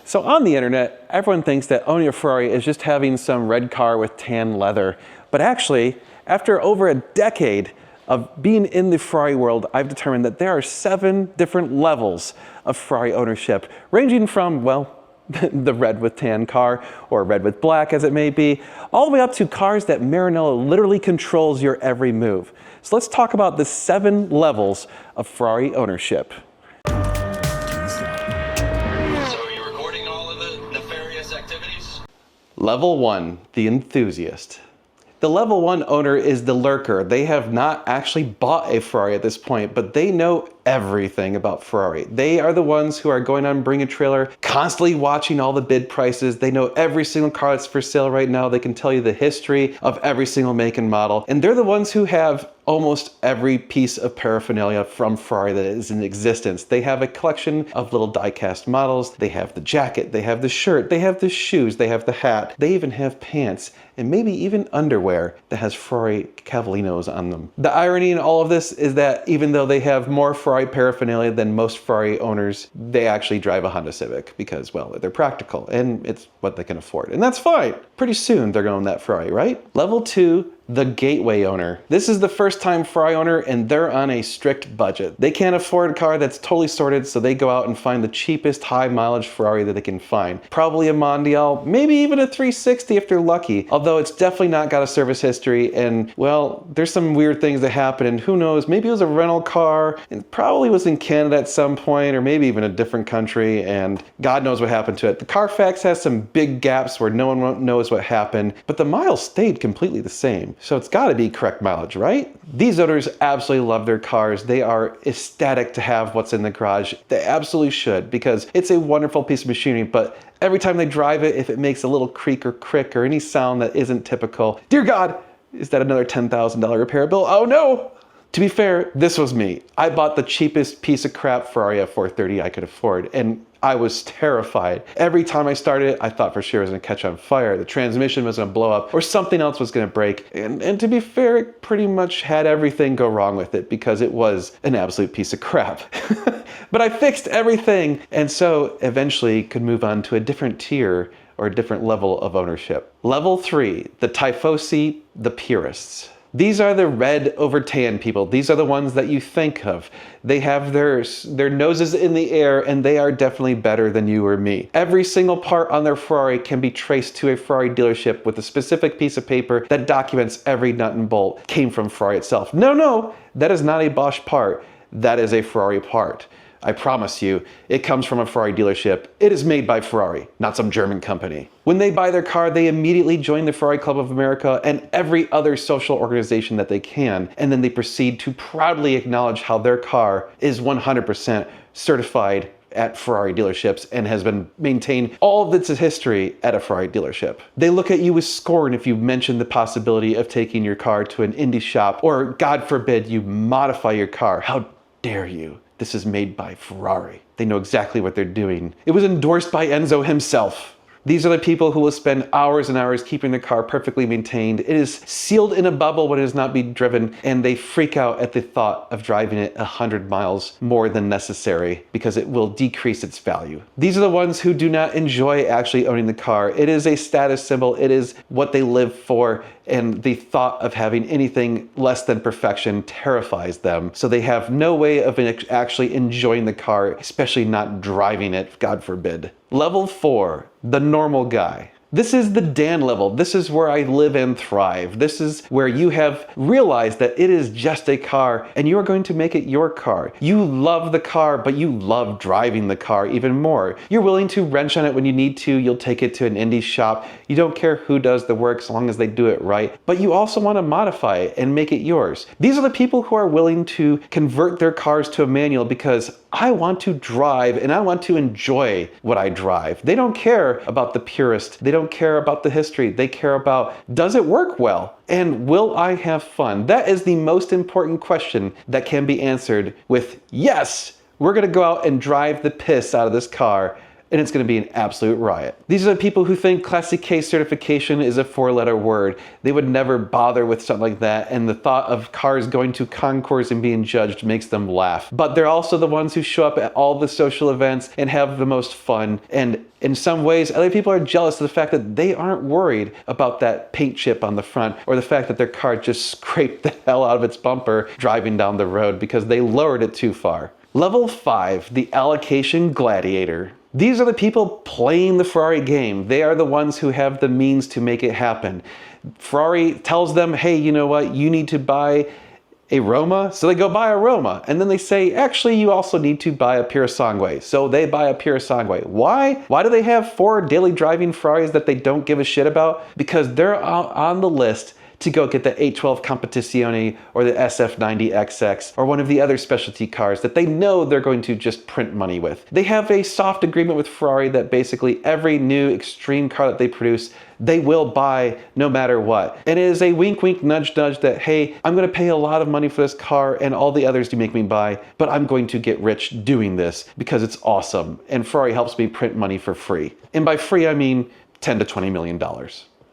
So on the internet, everyone thinks that owning a Ferrari is just having some red car with tan leather. But actually, after over a decade of being in the Ferrari world, I've determined that there are 7 different levels of Ferrari ownership, ranging from, well, the red with tan car, or red with black as it may be, all the way up to cars that Maranello literally controls your every move. So let's talk about the 7 levels of Ferrari ownership. Level 1, the Enthusiast. The level 1 owner is the lurker. They have not actually bought a Ferrari at this point, but they know everything about Ferrari. They are the ones who are going on Bring a Trailer, constantly watching all the bid prices. They know every single car that's for sale right now. They can tell you the history of every single make and model. And they're the ones who have almost every piece of paraphernalia from Ferrari that is in existence. They have a collection of little die-cast models. They have the jacket, they have the shirt, they have the shoes, they have the hat. They even have pants and maybe even underwear that has Ferrari Cavalinos on them. The irony in all of this is that even though they have more Ferrari paraphernalia than most Ferrari owners, they actually drive a Honda Civic because, well, they're practical and it's what they can afford. And that's fine. Pretty soon they're going that Ferrari, right? Level 2, the gateway owner. This is the first time Ferrari owner and they're on a strict budget. They can't afford a car that's totally sorted, so they go out and find the cheapest high mileage Ferrari that they can find. Probably a Mondial, maybe even a 360 if they're lucky, although it's definitely not got a service history and, well, there's some weird things that happen and who knows, maybe it was a rental car and probably was in Canada at some point or maybe even a different country and God knows what happened to it. The Carfax has some big gaps where no one knows what happened, but the miles stayed completely the same. So it's got to be correct mileage, right? These owners absolutely love their cars. They are ecstatic to have what's in the garage. They absolutely should because it's a wonderful piece of machinery, but every time they drive it, if it makes a little creak or crick or any sound that isn't typical, dear God, is that another $10,000 repair bill? Oh no! To be fair, this was me. I bought the cheapest piece of crap Ferrari F430 I could afford, and I was terrified. Every time I started it, I thought for sure it was gonna catch on fire, the transmission was gonna blow up, or something else was gonna break. And to be fair, it pretty much had everything go wrong with it because it was an absolute piece of crap. But I fixed everything, and so eventually could move on to a different tier or a different level of ownership. Level 3, the Tifosi, the Purists. These are the red over tan people. These are the ones that you think of. They have their noses in the air and they are definitely better than you or me. Every single part on their Ferrari can be traced to a Ferrari dealership with a specific piece of paper that documents every nut and bolt came from Ferrari itself. No, that is not a Bosch part. That is a Ferrari part. I promise you, it comes from a Ferrari dealership. It is made by Ferrari, not some German company. When they buy their car, they immediately join the Ferrari Club of America and every other social organization that they can, and then they proceed to proudly acknowledge how their car is 100% certified at Ferrari dealerships and has been maintained all of its history at a Ferrari dealership. They look at you with scorn if you mention the possibility of taking your car to an indie shop or, God forbid, you modify your car. How dare you? This is made by Ferrari. They know exactly what they're doing. It was endorsed by Enzo himself. These are the people who will spend hours and hours keeping the car perfectly maintained. It is sealed in a bubble when it is not being driven, and they freak out at the thought of driving it 100 miles more than necessary because it will decrease its value. These are the ones who do not enjoy actually owning the car. It is a status symbol. It is what they live for, and the thought of having anything less than perfection terrifies them. So they have no way of actually enjoying the car, especially not driving it, God forbid. Level 4, the normal guy. This is the Dan level. This is where I live and thrive. This is where you have realized that it is just a car and you are going to make it your car. You love the car, but you love driving the car even more. You're willing to wrench on it when you need to. You'll take it to an indie shop. You don't care who does the work as long as they do it right, but you also want to modify it and make it yours. These are the people who are willing to convert their cars to a manual because I want to drive and I want to enjoy what I drive. They don't care about the purist. They don't care about the history. They care about, does it work well? And will I have fun? That is the most important question that can be answered with yes, we're gonna go out and drive the piss out of this car and it's going to be an absolute riot. These are the people who think Classiche certification is a 4-letter word. They would never bother with something like that, and the thought of cars going to concours and being judged makes them laugh. But they're also the ones who show up at all the social events and have the most fun, and in some ways, other people are jealous of the fact that they aren't worried about that paint chip on the front or the fact that their car just scraped the hell out of its bumper driving down the road because they lowered it too far. Level 5, the allocation gladiator. These are the people playing the Ferrari game. They are the ones who have the means to make it happen. Ferrari tells them, hey, you know what? You need to buy a Roma, so they go buy a Roma. And then they say, actually, you also need to buy a Purist. So they buy a Purist. Why? Why do they have 4 daily driving Ferraris that they don't give a shit about? Because they're on the list to go get the 812 Competizione or the SF90XX or one of the other specialty cars that they know they're going to just print money with. They have a soft agreement with Ferrari that basically every new extreme car that they produce, they will buy no matter what. And it is a wink, wink, nudge, nudge that, hey, I'm going to pay a lot of money for this car and all the others you make me buy, but I'm going to get rich doing this because it's awesome. And Ferrari helps me print money for free. And by free, I mean $10 to $20 million.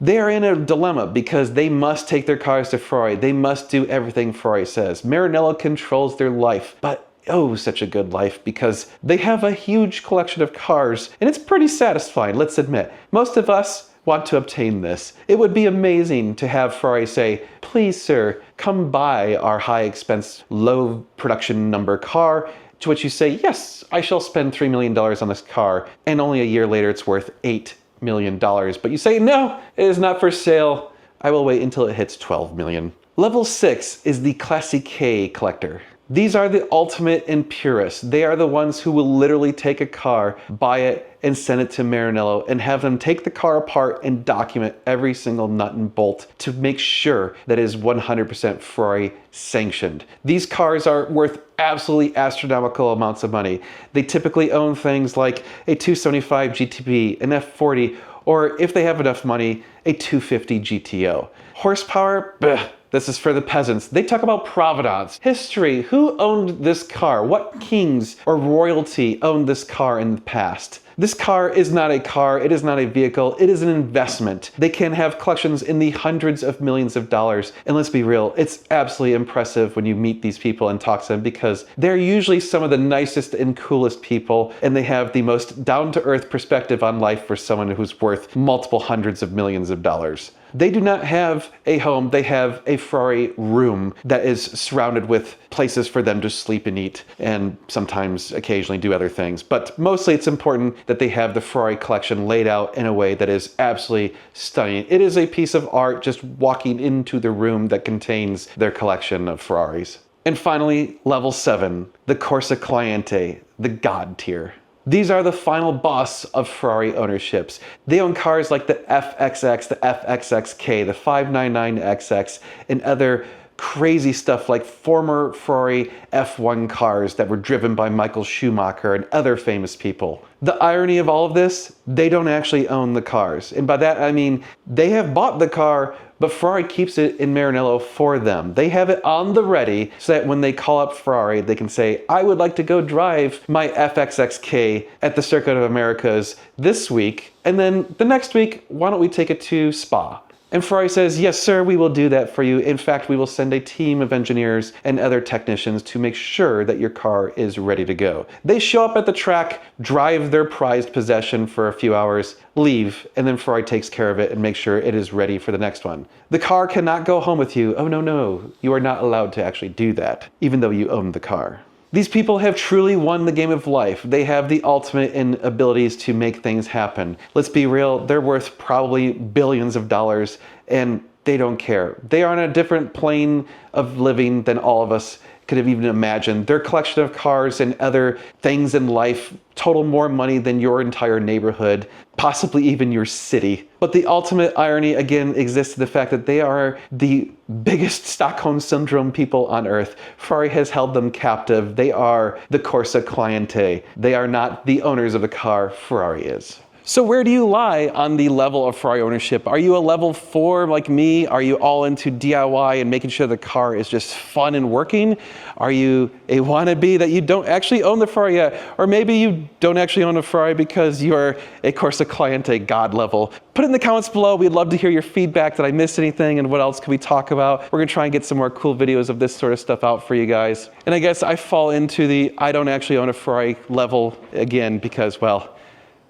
They are in a dilemma because they must take their cars to Ferrari. They must do everything Ferrari says. Maranello controls their life, but oh, such a good life because they have a huge collection of cars and it's pretty satisfying, let's admit. Most of us want to obtain this. It would be amazing to have Ferrari say, please sir, come buy our high expense, low production number car. To which you say, yes, I shall spend $3 million on this car. And only a year later it's worth $8 million. But you say, no, it is not for sale. I will wait until it hits 12 million. Level 6 is the Classiche collector. These are the ultimate in Purist. They are the ones who will literally take a car, buy it, and send it to Maranello and have them take the car apart and document every single nut and bolt to make sure that it is 100% Ferrari sanctioned. These cars are worth absolutely astronomical amounts of money. They typically own things like a 275 GTB, an F40, or if they have enough money, a 250 GTO. Horsepower? Bleh. This is for the peasants. They talk about provenance, history, who owned this car, what kings or royalty owned this car in the past. This car is not a car, it is not a vehicle, it is an investment. They can have collections in the hundreds of millions of dollars. And let's be real, it's absolutely impressive when you meet these people and talk to them because they're usually some of the nicest and coolest people and they have the most down-to-earth perspective on life for someone who's worth multiple hundreds of millions of dollars. They do not have a home, they have a Ferrari room that is surrounded with places for them to sleep and eat and sometimes occasionally do other things. But mostly it's important that they have the Ferrari collection laid out in a way that is absolutely stunning. It is a piece of art just walking into the room that contains their collection of Ferraris. And finally, level 7, the Corsa Cliente, the God tier. These are the final boss of Ferrari ownerships. They own cars like the FXX, the FXXK, the 599XX, and other crazy stuff like former Ferrari F1 cars that were driven by Michael Schumacher and other famous people. The irony of all of this, they don't actually own the cars. And by that I mean they have bought the car, but Ferrari keeps it in Maranello for them. They have it on the ready so that when they call up Ferrari, they can say, I would like to go drive my FXXK at the Circuit of Americas this week, and then the next week, why don't we take it to Spa? And Ferrari says, yes, sir, we will do that for you. In fact, we will send a team of engineers and other technicians to make sure that your car is ready to go. They show up at the track, drive their prized possession for a few hours, leave, and then Ferrari takes care of it and makes sure it is ready for the next one. The car cannot go home with you. Oh, no, no. You are not allowed to actually do that, even though you own the car. These people have truly won the game of life. They have the ultimate in abilities to make things happen. Let's be real, they're worth probably billions of dollars and they don't care. They are on a different plane of living than all of us could have even imagined. Their collection of cars and other things in life total more money than your entire neighborhood, possibly even your city. But the ultimate irony again exists in the fact that they are the biggest Stockholm Syndrome people on earth. Ferrari has held them captive. They are the Corsa Cliente. They are not the owners of the car, Ferrari is. So where do you lie on the level of Ferrari ownership? Are you a level 4 like me? Are you all into DIY and making sure the car is just fun and working? Are you a wannabe that you don't actually own the Ferrari yet? Or maybe you don't actually own a Ferrari because you're a Corsa Cliente god level? Put it in the comments below. We'd love to hear your feedback. Did I miss anything? And what else can we talk about? We're gonna try and get some more cool videos of this sort of stuff out for you guys. And I guess I fall into the I don't actually own a Ferrari level again because, well,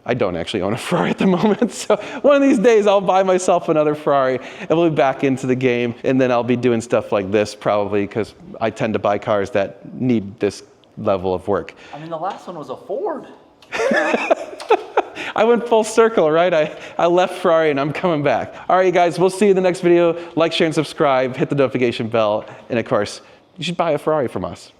I don't actually own a Ferrari at the moment, so one of these days I'll buy myself another Ferrari and we'll be back into the game, and then I'll be doing stuff like this probably because I tend to buy cars that need this level of work. I mean, the last one was a Ford. I went full circle, right? I left Ferrari and I'm coming back. All right, you guys, we'll see you in the next video. Like, share, and subscribe. Hit the notification bell. And of course, you should buy a Ferrari from us.